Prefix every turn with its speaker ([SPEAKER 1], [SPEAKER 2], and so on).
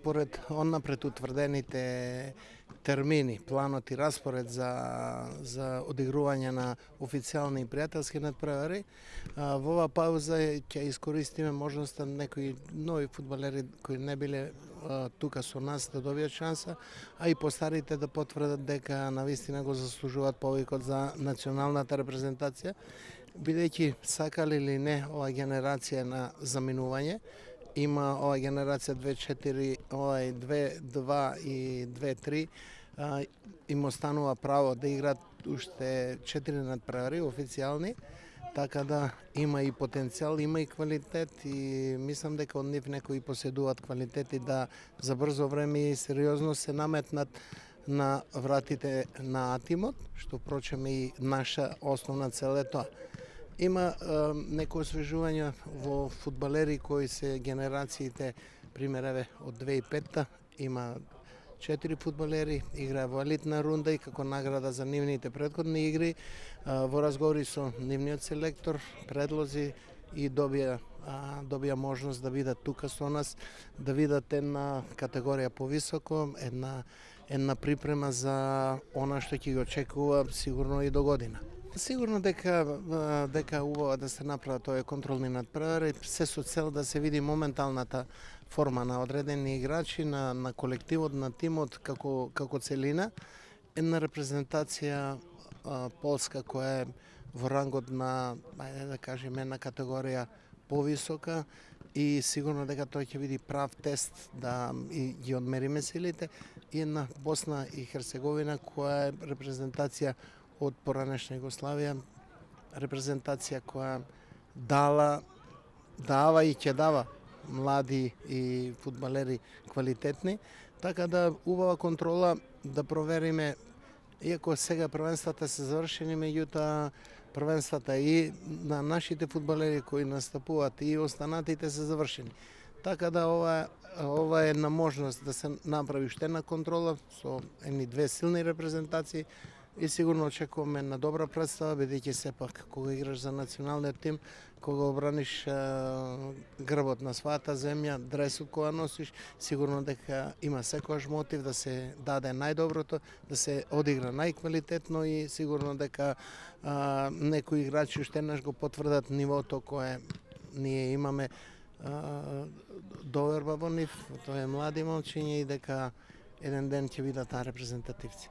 [SPEAKER 1] според оннапред утврдените термини, планот и распоред за одигрување на официјални и пријателски надпревари, во оваа пауза ќе искористиме можноста некои нови фудбалери кои не биле тука со нас да добијат шанса, а и постарите да потврдат дека навистина го заслужуваат повикот за националната репрезентација, бидејќи сакали или не, ова генерација на заминување. Има ова генерација 2-4, 2-2 и 2-3, им останува право да играат уште 4 надпревари официјални, така да има и потенцијал, има и квалитет и мислам дека од нив некои поседуваат квалитети да за брзо време и сериозно се наметнат на вратите на Атимот, што впрочем и наша основна цел е тоа. Има некои освежувања во фудбалери кои се генерациите, пример од 2005-та, има 4 фудбалери, играа во елитна рунда и како награда за нивните претходни игри, во разговори со нивниот селектор, предлози и добија можност да бидат тука со нас, да видат една категорија повисоко, една припрема за она што ќе го очекува сигурно и до година. Сигурно дека убаво да се направат овие контролни надпревари, се со цел да се види моменталната форма на одредени играчи, на колективот, на тимот како целина. Една репрезентација полска која е во рангот на, ајде да кажеме, една категорија повисока и сигурно дека тој ќе биде прав тест да ги одмериме силите, и една Босна и Херцеговина која е репрезентација од поранешна Југославија, репрезентација која дава и ќе дава млади и фудбалери квалитетни, така да убава контрола да провериме, иако сега првенствата се завршени, меѓутоа првенствата и на нашите фудбалери кои настапуваат и останатите се завршени. Така да ова е една можност да се направи уште една контрола со едни две силни репрезентации и сигурно очекуваме на добра представа, бидејќи сепак кога играш за националниот тим, кога обраниш грбот на својата земја, дресот која носиш, сигурно дека има секојаш мотив да се даде најдоброто, да се одигра најквалитетно и сигурно дека некои играчи уште еднаш го потврдат нивото кое ние имаме доверба во нив, тоа е млади момчиња и дека еден ден ќе бидат репрезентативци.